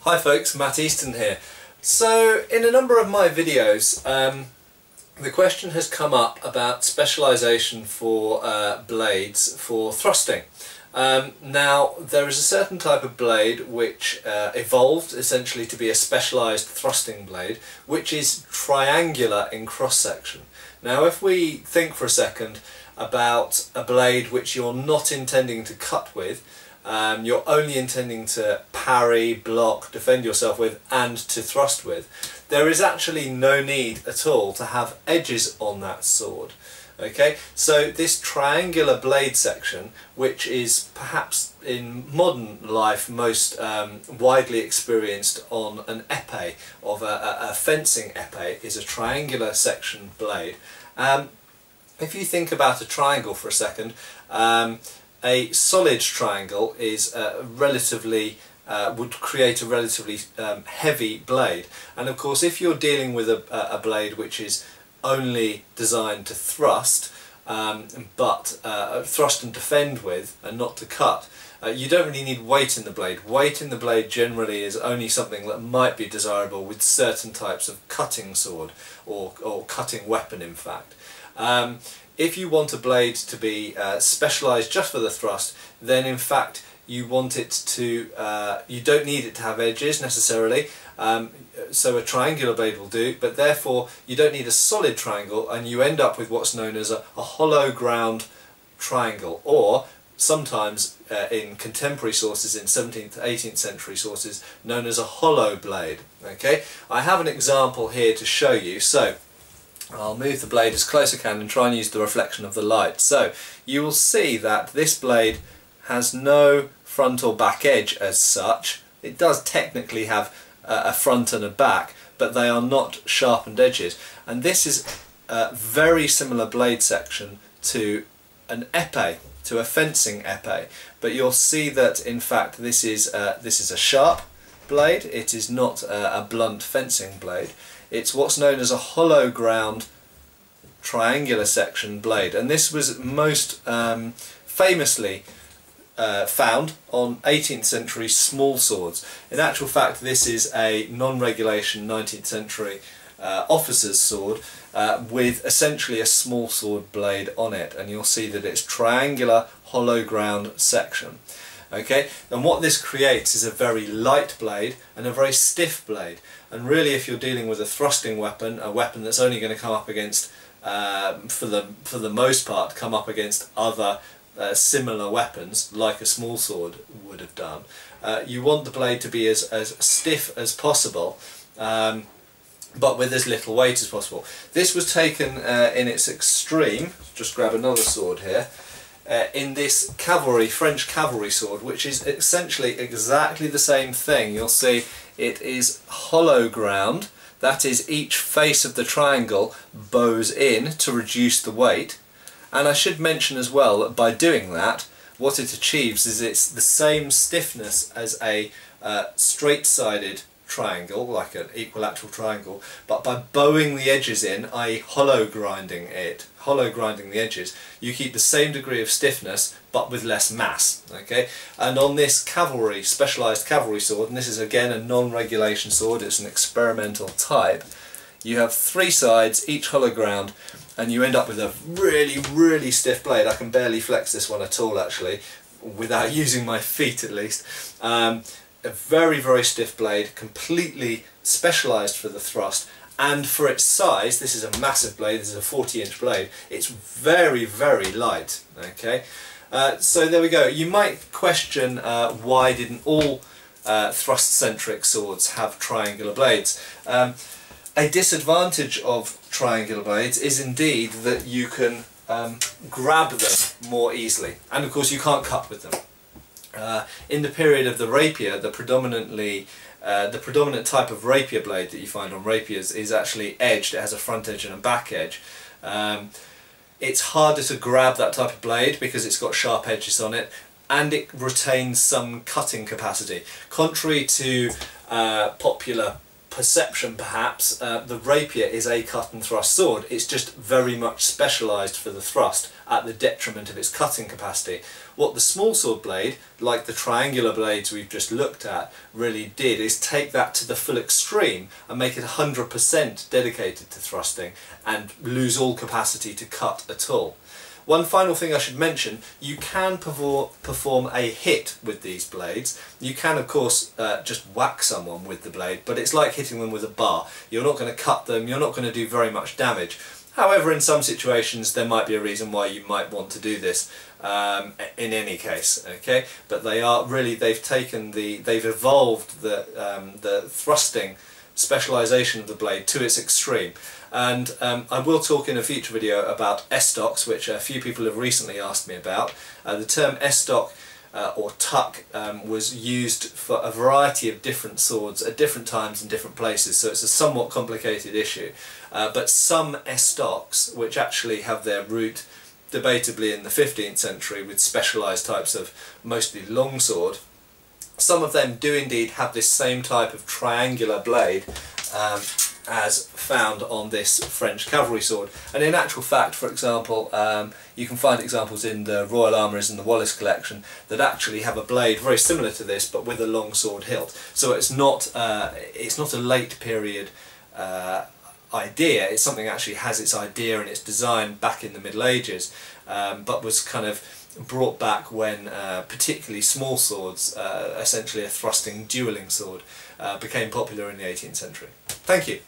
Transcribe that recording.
Hi folks, Matt Easton here. So in a number of my videos the question has come up about specialisation for blades for thrusting. Now there is a certain type of blade which evolved essentially to be a specialised thrusting blade which is triangular in cross section. Now if we think for a second about a blade which you're not intending to cut with, you're only intending to parry, block, defend yourself with and to thrust with, there is actually no need at all to have edges on that sword. Okay, so this triangular blade section, which is perhaps in modern life most widely experienced on an épée of a fencing épée, is a triangular section blade. If you think about a triangle for a second, a solid triangle is would create a relatively heavy blade, and of course if you're dealing with a blade which is only designed to thrust, but thrust and defend with and not to cut, you don't really need weight in the blade. Weight in the blade generally is only something that might be desirable with certain types of cutting sword or cutting weapon in fact. If you want a blade to be specialised just for the thrust, then in fact you want it to, you don't need it to have edges necessarily, so a triangular blade will do, but therefore you don't need a solid triangle and you end up with what's known as a hollow ground triangle, or sometimes in contemporary sources, in 17th to 18th century sources, known as a hollow blade. Okay, I have an example here to show you. So I'll move the blade as close as I can and try and use the reflection of the light. So you will see that this blade has no front or back edge as such. It does technically have a front and a back, but they are not sharpened edges. And this is a very similar blade section to an épée, to a fencing épée. But you'll see that in fact this is a sharp blade. It is not a blunt fencing blade. It's what's known as a hollow ground triangular section blade, and this was most famously found on 18th century small swords. In actual fact, this is a non-regulation 19th century officer's sword with essentially a small sword blade on it, and you'll see that it's triangular hollow ground section. Okay, and what this creates is a very light blade and a very stiff blade, and really if you're dealing with a thrusting weapon, a weapon that's only going to come up against, for the most part, come up against other similar weapons like a small sword would have done, you want the blade to be as stiff as possible, but with as little weight as possible. This was taken in its extreme, just grab another sword here, in this cavalry, French cavalry sword, which is essentially exactly the same thing. You'll see it is hollow ground, that is each face of the triangle bows in to reduce the weight, and I should mention as well that by doing that what it achieves is it's the same stiffness as a straight-sided triangle, like an equilateral triangle, but by bowing the edges in, i.e. hollow grinding the edges, you keep the same degree of stiffness but with less mass. Okay, and on this cavalry, specialised cavalry sword, and this is again a non-regulation sword, it's an experimental type, you have three sides, each hollow ground, and you end up with a really stiff blade. I can barely flex this one at all actually, without using my feet at least. A very stiff blade, completely specialised for the thrust, and for its size, this is a massive blade, this is a 40-inch blade, it's very light. Okay, so there we go. You might question why didn't all thrust-centric swords have triangular blades. A disadvantage of triangular blades is indeed that you can grab them more easily, and of course you can't cut with them. In the period of the rapier, the predominant type of rapier blade that you find on rapiers is actually edged. It has a front edge and a back edge. It's harder to grab that type of blade because it's got sharp edges on it, and it retains some cutting capacity. Contrary to popular perception perhaps, the rapier is a cut and thrust sword. It's just very much specialised for the thrust at the detriment of its cutting capacity. What the smallsword blade, like the triangular blades we've just looked at, really did is take that to the full extreme and make it 100% dedicated to thrusting and lose all capacity to cut at all. One final thing I should mention, you can perform a hit with these blades. You can of course just whack someone with the blade, but it's like hitting them with a bar. You're not going to cut them, you're not going to do very much damage. However, in some situations there might be a reason why you might want to do this in any case, okay? But they are really, they've evolved the thrusting specialisation of the blade to its extreme. And I will talk in a future video about estocs, which a few people have recently asked me about. The term estoc or tuck was used for a variety of different swords at different times and different places, so it's a somewhat complicated issue. But some estocs, which actually have their root debatably in the 15th century with specialised types of mostly longsword, some of them do indeed have this same type of triangular blade as found on this French cavalry sword. And in actual fact, for example, you can find examples in the Royal Armouries and the Wallace collection that actually have a blade very similar to this but with a long sword hilt. So it's not a late period idea, it's something that actually has its idea and its design back in the Middle Ages, but was kind of brought back when particularly small swords, essentially a thrusting duelling sword, became popular in the 18th century. Thank you.